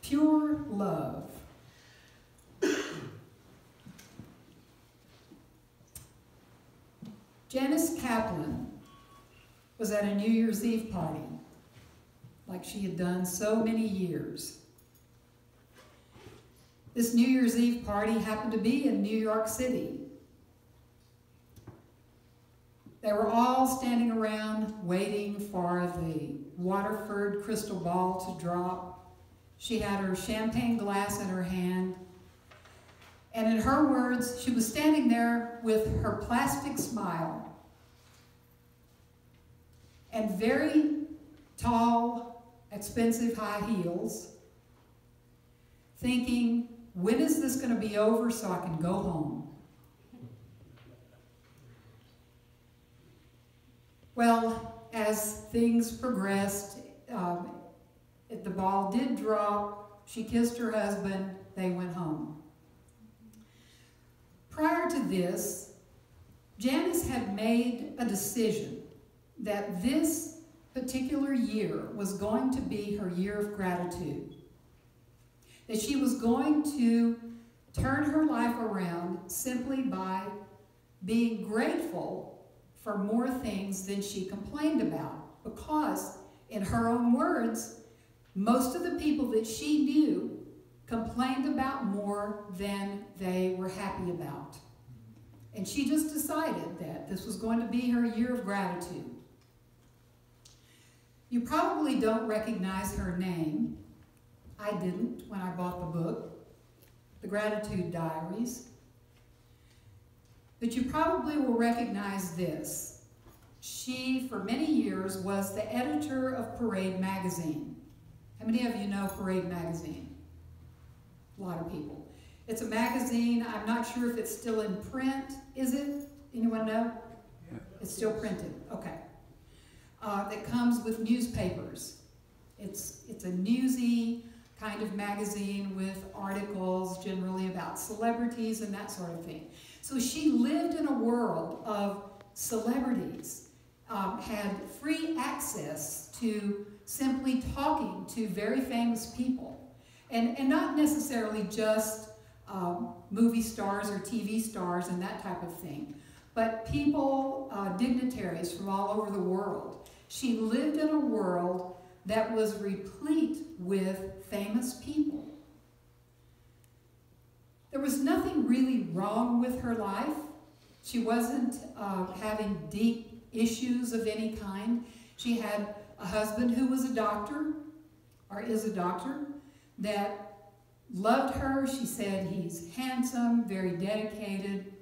Pure love. Janice Kaplan was at a New Year's Eve party, like she had done so many years. This New Year's Eve party happened to be in New York City. They were all standing around waiting for the Waterford crystal ball to drop. She had her champagne glass in her hand. And in her words, she was standing there with her plastic smile and very tall, expensive high heels, thinking, when is this going to be over so I can go home? Well, as things progressed, the ball did drop. She kissed her husband. They went home. Prior to this, Janice had made a decision that this particular year was going to be her year of gratitude. That she was going to turn her life around simply by being grateful for more things than she complained about. Because, in her own words, most of the people that she knew complained about more than they were happy about. And she just decided that this was going to be her year of gratitude. You probably don't recognize her name. I didn't when I bought the book, The Gratitude Diaries. But you probably will recognize this. She, for many years, was the editor of Parade magazine. How many of you know Parade magazine? A lot of people. It's a magazine. I'm not sure if it's still in print. Is it? Anyone know? Yeah. It's still printed. Okay. That comes with newspapers. It's a newsy kind of magazine with articles generally about celebrities and that sort of thing. So she lived in a world of celebrities, had free access to simply talking to very famous people. And not necessarily just movie stars or TV stars and that type of thing, but people, dignitaries from all over the world. She lived in a world that was replete with famous people. There was nothing really wrong with her life. She wasn't having deep issues of any kind. She had a husband who was a doctor, or is a doctor, that loved her. She said he's handsome, very dedicated,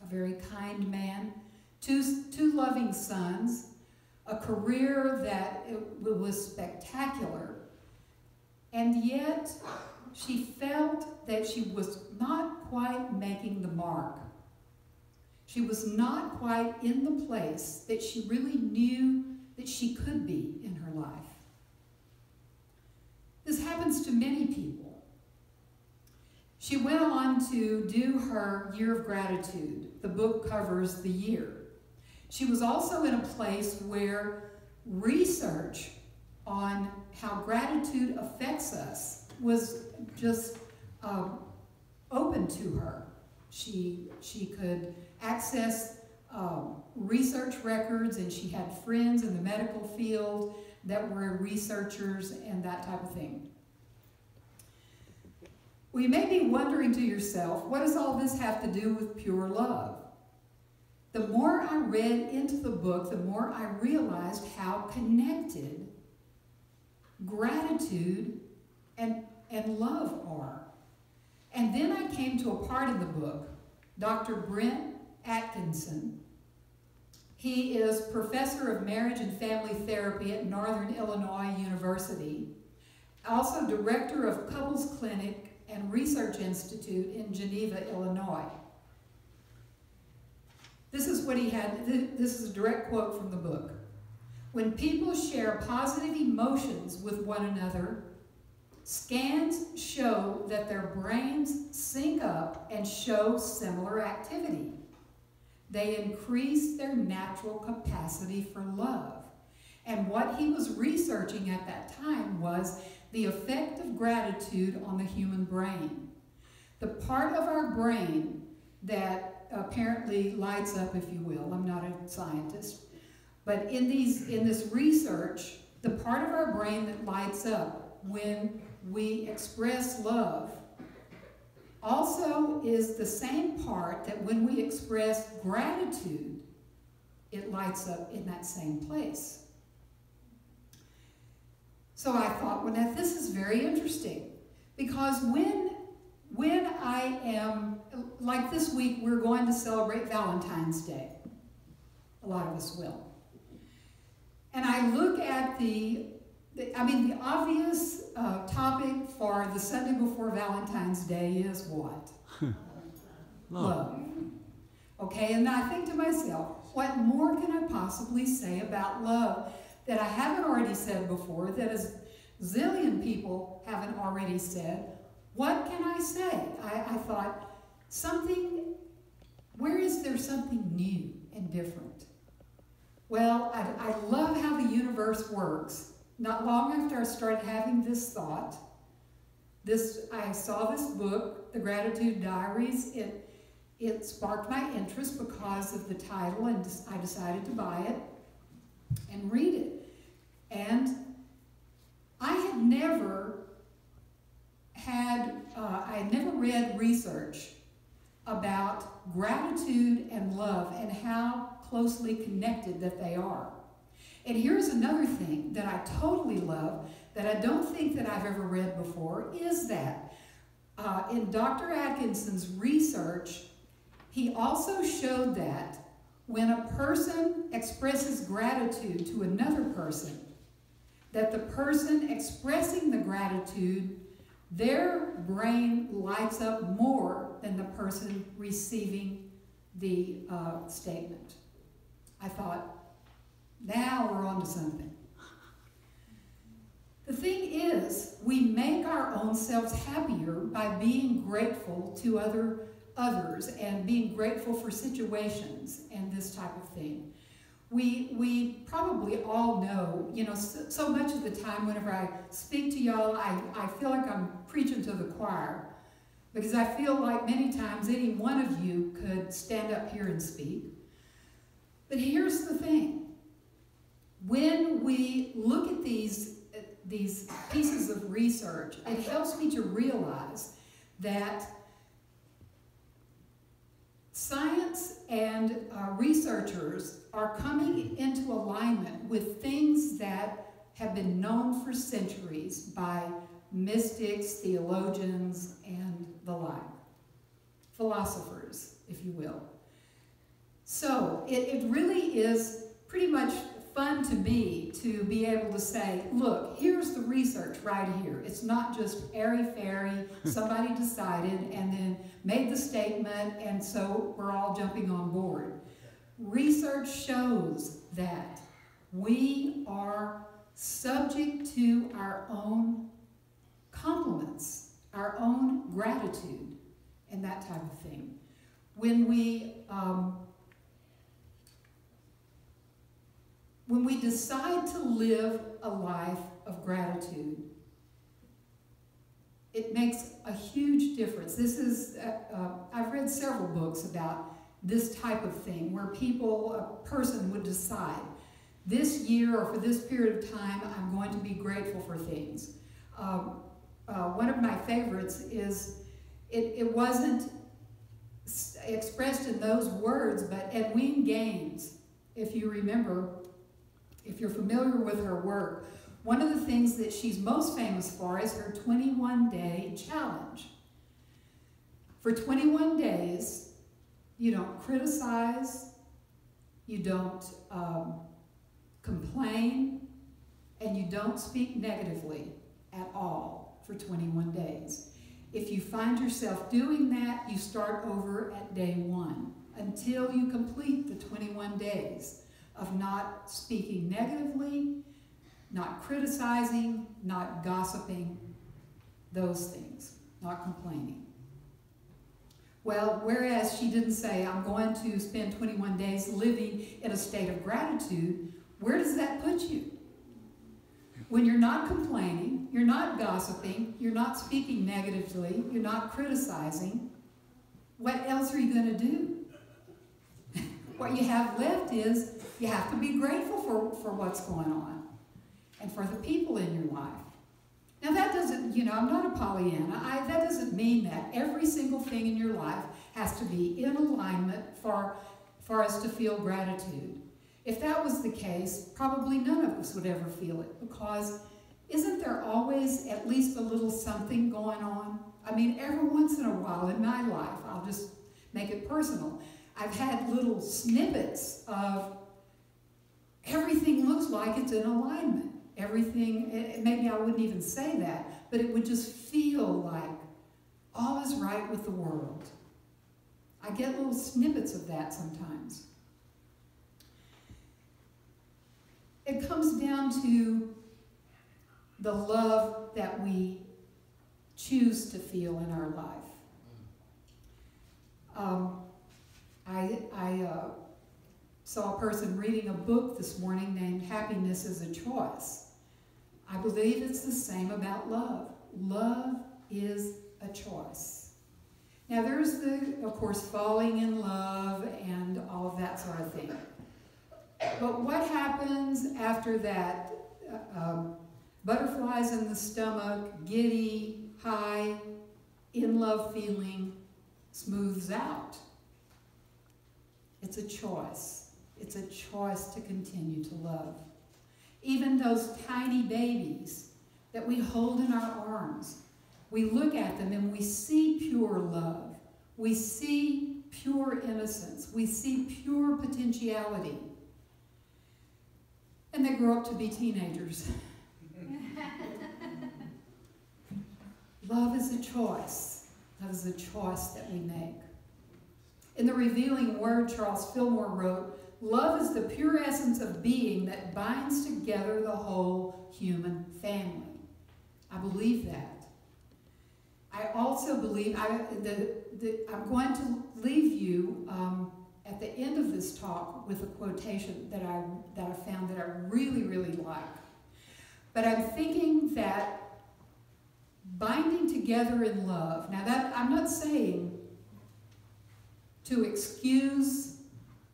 a very kind man, two loving sons, a career that was spectacular, and yet she felt that she was not quite making the mark. She was not quite in the place that she really knew that she could be in her life. This happens to many people. She went on to do her year of gratitude. The book covers the year. She was also in a place where research on how gratitude affects us was just open to her. She could access research records, and she had friends in the medical field that were researchers and that type of thing. Well, you may be wondering to yourself, what does all this have to do with pure love? The more I read into the book, the more I realized how connected gratitude and love are. And then I came to a part in the book. Dr. Brent Atkinson, he is professor of marriage and family therapy at Northern Illinois University, also director of Couples Clinic and Research Institute in Geneva, Illinois. This is what he had. This is a direct quote from the book. When people share positive emotions with one another, scans show that their brains sync up and show similar activity. They increase their natural capacity for love. And what he was researching at that time was the effect of gratitude on the human brain. The part of our brain that apparently lights up, if you will, I'm not a scientist, but in this research, the part of our brain that lights up when we express love also is the same part that when we express gratitude, it lights up in that same place. So I thought, well, now this is very interesting, because when I am, like this week, we're going to celebrate Valentine's Day. A lot of us will. And I look at the obvious topic for the Sunday before Valentine's Day is what? Love. Okay, and I think to myself, what more can I possibly say about love that I haven't already said before, that a zillion people haven't already said? What can I say? I thought, where is there something new and different? Well, I love how the universe works. Not long after I started having this thought, I saw this book, The Gratitude Diaries. It sparked my interest because of the title, and I decided to buy it and read it. And I had never read research about gratitude and love and how closely connected that they are. And here's another thing that I totally love that I don't think that I've ever read before, is that in Dr. Atkinson's research, he also showed that when a person expresses gratitude to another person, that the person expressing the gratitude, their brain lights up more than the person receiving the statement. I thought, now we're on to something. The thing is, we make our own selves happier by being grateful to others and being grateful for situations and this type of thing. We probably all know, so much of the time whenever I speak to y'all, I feel like I'm preaching to the choir, because I feel like many times any one of you could stand up here and speak. But here's the thing. When we look at these pieces of research, it helps me to realize that science and researchers are coming into alignment with things that have been known for centuries by mystics, theologians, and the like. Philosophers, if you will. So it really is pretty much fun to me to be able to say, look, here's the research right here. It's not just airy-fairy, somebody decided and then made the statement, and so we're all jumping on board. Research shows that we are subject to our own compliments, our own gratitude, and that type of thing. When we decide to live a life of gratitude, it makes a huge difference. I've read several books about this type of thing, where a person would decide, this year or for this period of time, I'm going to be grateful for things. One of my favorites is, it wasn't expressed in those words, but Edwene Gaines, if you remember, if you're familiar with her work, one of the things that she's most famous for is her 21-day challenge. For 21 days, you don't criticize, you don't complain, and you don't speak negatively at all for 21 days. If you find yourself doing that, you start over at day 1 until you complete the 21 days of not speaking negatively, not criticizing, not gossiping, those things, not complaining. Well, whereas she didn't say, I'm going to spend 21 days living in a state of gratitude, where does that put you? When you're not complaining, you're not gossiping, you're not speaking negatively, you're not criticizing, what else are you going to do? What you have left is you have to be grateful for what's going on and for the people in your life. Now that doesn't, I'm not a Pollyanna. That doesn't mean that every single thing in your life has to be in alignment for us to feel gratitude. If that was the case, probably none of us would ever feel it, because isn't there always at least a little something going on? I mean, every once in a while in my life, I'll just make it personal, I've had little snippets of everything looks like it's in alignment. Everything, maybe I wouldn't even say that, but it would just feel like all is right with the world. I get little snippets of that sometimes. It comes down to the love that we choose to feel in our life. I saw a person reading a book this morning named Happiness is a Choice. I believe it's the same about love. Love is a choice. Now there's of course, falling in love and all of that sort of thing. But what happens after that? Butterflies in the stomach, giddy, high, in love feeling smooths out. It's a choice. It's a choice to continue to love. Even those tiny babies that we hold in our arms, we look at them and we see pure love. We see pure innocence. We see pure potentiality. And they grow up to be teenagers. Love is a choice. Love is a choice that we make. In The Revealing Word, Charles Fillmore wrote, "Love is the pure essence of being that binds together the whole human family." I believe that. I also believe, I'm going to leave you at the end of this talk with a quotation that I found that I really, really like. But I'm thinking that binding together in love, now that I'm not saying to excuse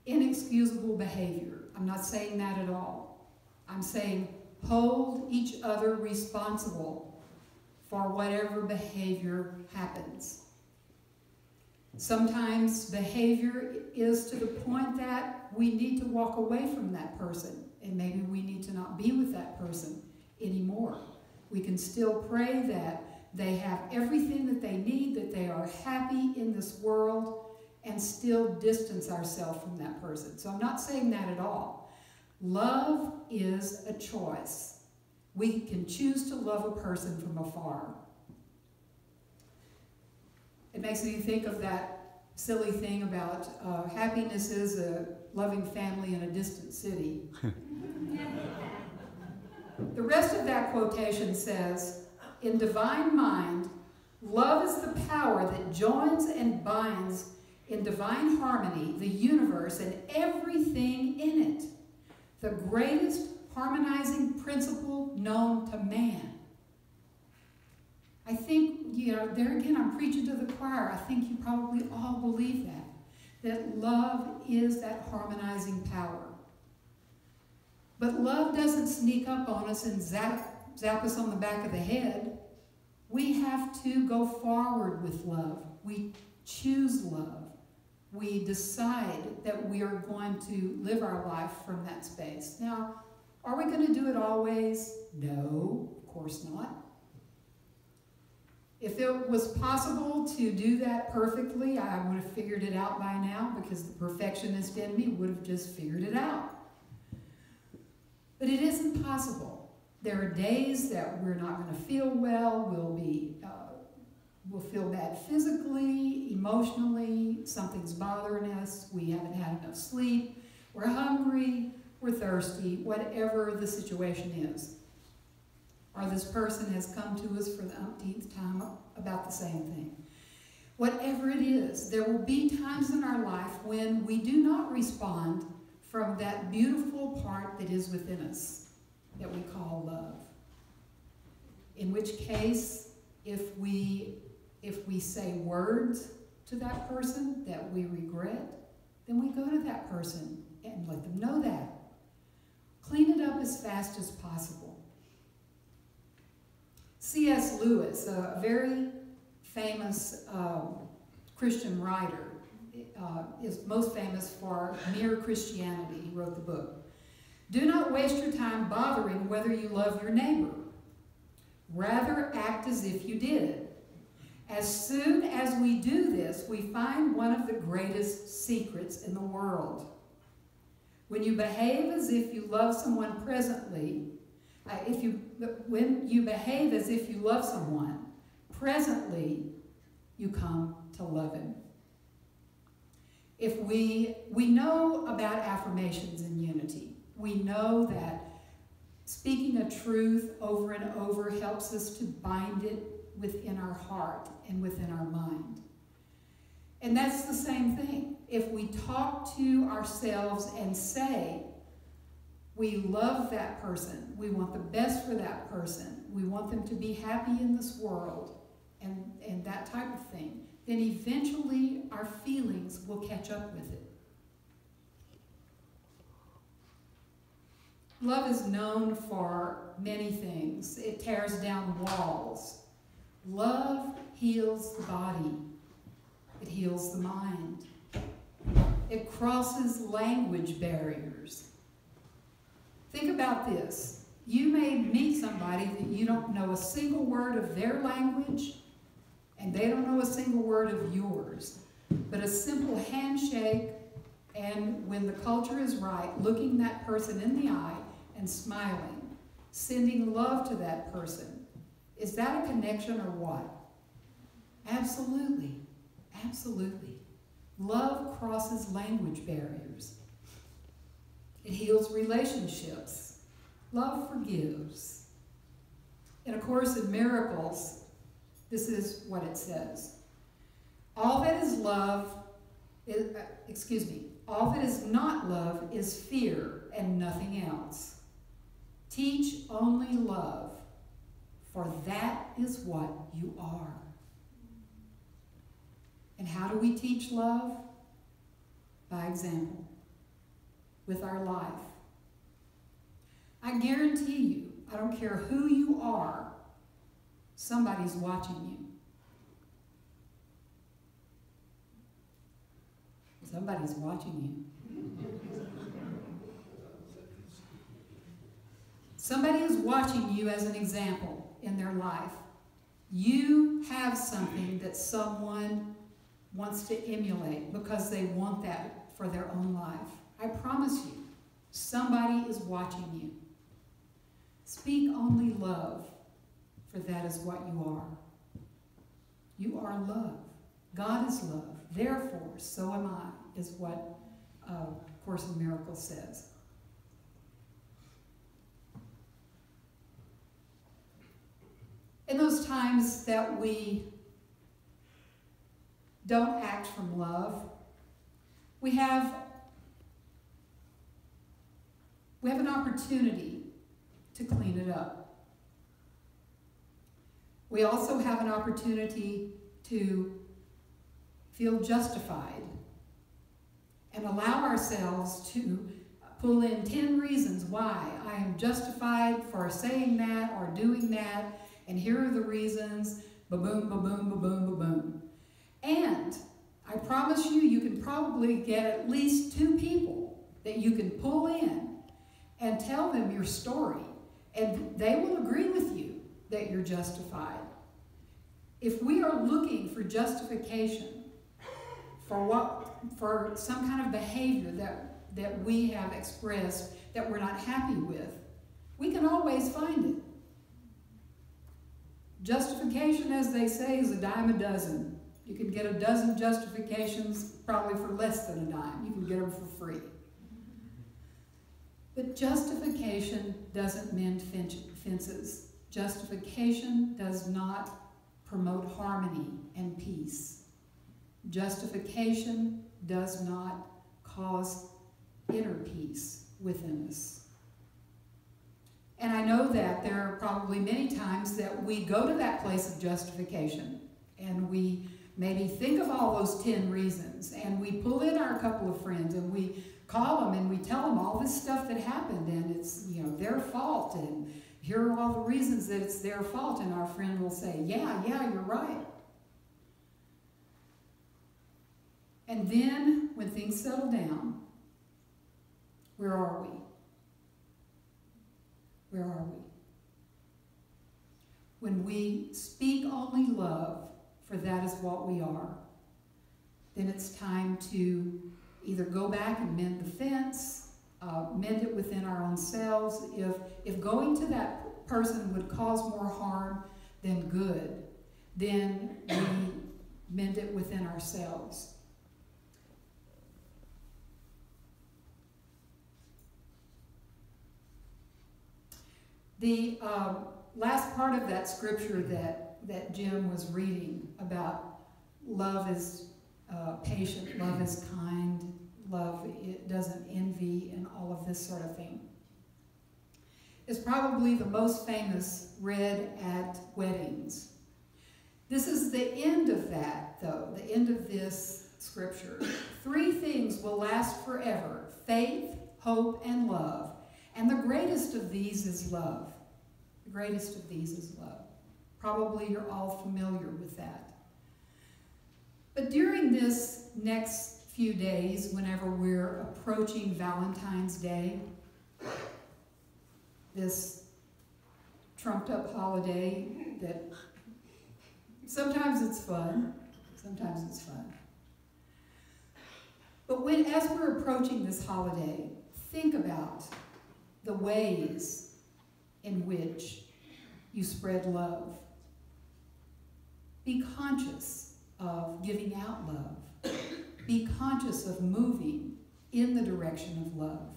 inexcusable behavior. I'm not saying that at all. I'm saying hold each other responsible for whatever behavior happens. Sometimes behavior is to the point that we need to walk away from that person, and maybe we need to not be with that person anymore. We can still pray that they have everything that they need, that they are happy in this world, and still distance ourselves from that person. So I'm not saying that at all. Love is a choice. We can choose to love a person from afar. It makes me think of that silly thing about happiness is a loving family in a distant city. The rest of that quotation says, "In divine mind, love is the power that joins and binds in divine harmony the universe and everything in it, the greatest harmonizing principle known to man." I think, there again, I'm preaching to the choir. I think you probably all believe that love is that harmonizing power. But love doesn't sneak up on us and zap us on the back of the head. We have to go forward with love. We choose love. We decide that we are going to live our life from that space. Now, are we going to do it always? No, of course not. If it was possible to do that perfectly, I would have figured it out by now, because the perfectionist in me would have just figured it out. But it isn't possible. There are days that we're not going to feel well. We'll feel bad physically, emotionally. Something's bothering us. We haven't had enough sleep. We're hungry. We're thirsty. Whatever the situation is. Or this person has come to us for the umpteenth time about the same thing. Whatever it is, there will be times in our life when we do not respond from that beautiful part that is within us, that we call love. In which case, if we say words to that person that we regret, then we go to that person and let them know that. Clean it up as fast as possible. C.S. Lewis, a very famous Christian writer, is most famous for Mere Christianity. He wrote the book. Do not waste your time bothering whether you love your neighbor. Rather act as if you did. As soon as we do this, we find one of the greatest secrets in the world. When you behave as if you love someone presently, when you behave as if you love someone, presently you come to love him. If we know about affirmations in unity. We know that speaking a truth over and over helps us to bind it within our heart and within our mind. And that's the same thing. If we talk to ourselves and say, we love that person, we want the best for that person, we want them to be happy in this world, and that type of thing, then eventually our feelings will catch up with it. Love is known for many things. It tears down walls. Love heals the body. It heals the mind. It crosses language barriers. Think about this. You may meet somebody that you don't know a single word of their language, and they don't know a single word of yours. But a simple handshake, and when the culture is right, looking that person in the eye and smiling, sending love to that person. Is that a connection or what? Absolutely. Absolutely. Love crosses language barriers. It heals relationships. Love forgives. In A Course in Miracles, this is what it says. All that is love, all that is not love is fear and nothing else. Teach only love, for that is what you are. And how do we teach love? By example, with our life. I guarantee you, I don't care who you are, somebody's watching you. Somebody's watching you. Somebody is watching you as an example in their life. You have something that someone wants to emulate because they want that for their own life. I promise you, somebody is watching you. Speak only love, for that is what you are. You are love. God is love. Therefore, so am I, is what Course in Miracles says. In those times that we don't act from love, we have an opportunity to clean it up. We also have an opportunity to feel justified and allow ourselves to pull in 10 reasons why I am justified for saying that or doing that, and here are the reasons, ba-boom, ba-boom, ba-boom, ba-boom. And I promise you, you can probably get at least 2 people that you can pull in and tell them your story, and they will agree with you that you're justified. If we are looking for justification for some kind of behavior that we have expressed that we're not happy with, we can always find it. Justification, as they say, is a dime a dozen. You can get a dozen justifications probably for less than a dime. You can get them for free. But justification doesn't mend fences. Justification does not promote harmony and peace. Justification does not cause inner peace within us. And I know that there are probably many times that we go to that place of justification and we maybe think of all those 10 reasons and we pull in our couple of friends and we call them and we tell them all this stuff that happened and it's, you know, their fault and here are all the reasons that it's their fault, and our friend will say, yeah, you're right. And then when things settle down, where are we? Where are we? When we speak only love, for that is what we are, then it's time to either go back and mend the fence, mend it within our own selves. If going to that person would cause more harm than good, then we mend it within ourselves. The last part of that scripture that Jim was reading about love is patient, love is kind, love it doesn't envy, and all of this sort of thing, is probably the most famous read at weddings. This is the end of that, though, the end of this scripture. 3 things will last forever: faith, hope, and love. And the greatest of these is love. The greatest of these is love. Probably you're all familiar with that. But during this next few days, whenever we're approaching Valentine's Day, this trumped up holiday that sometimes it's fun, sometimes it's fun. But as we're approaching this holiday, think about the ways in which you spread love. Be conscious of giving out love. Be conscious of moving in the direction of love.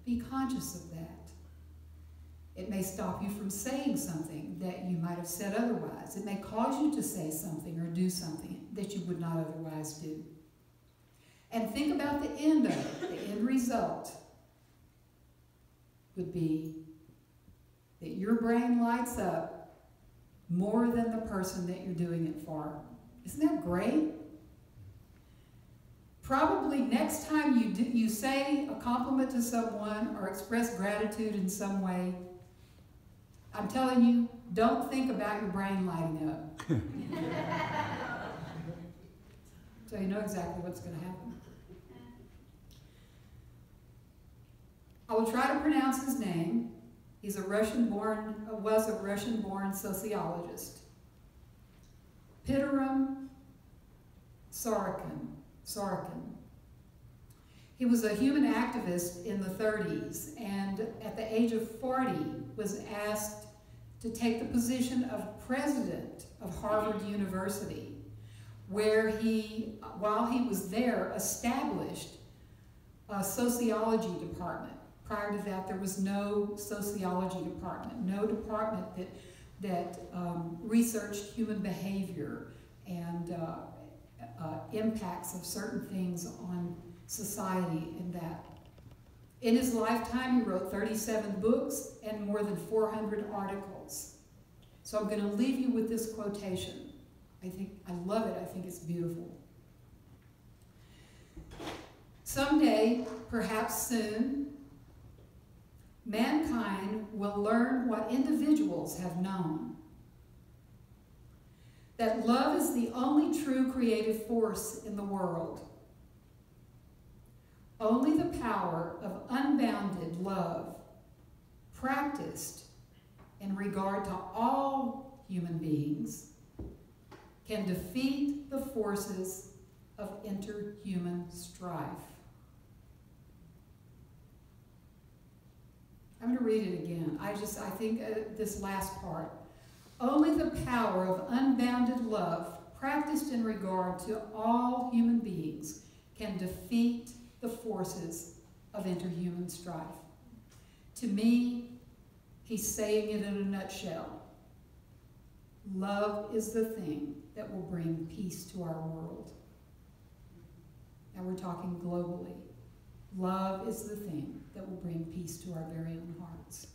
Be conscious of that. It may stop you from saying something that you might have said otherwise. It may cause you to say something or do something that you would not otherwise do. And think about the end of it. The end result would be that your brain lights up more than the person that you're doing it for. Isn't that great? Probably next time you say a compliment to someone or express gratitude in some way, I'm telling you, don't think about your brain lighting up. So you know exactly what's going to happen. I will try to pronounce his name. He's was a Russian-born sociologist. Pitirim Sorokin. He was a human activist in the 30s, and at the age of 40 was asked to take the position of president of Harvard University, where he, while he was there, established a sociology department. Prior to that, there was no sociology department, no department that researched human behavior and impacts of certain things on society and that. In his lifetime, he wrote 37 books and more than 400 articles. So I'm going to leave you with this quotation. I love it. I think it's beautiful. Someday, perhaps soon, mankind will learn what individuals have known. That love is the only true creative force in the world. Only the power of unbounded love, practiced in regard to all human beings, can defeat the forces of interhuman strife. I'm going to read it again. I think this last part. Only the power of unbounded love, practiced in regard to all human beings, can defeat the forces of interhuman strife. To me, he's saying it in a nutshell. Love is the thing that will bring peace to our world. Now we're talking globally. Love is the thing that will bring peace to our very own hearts.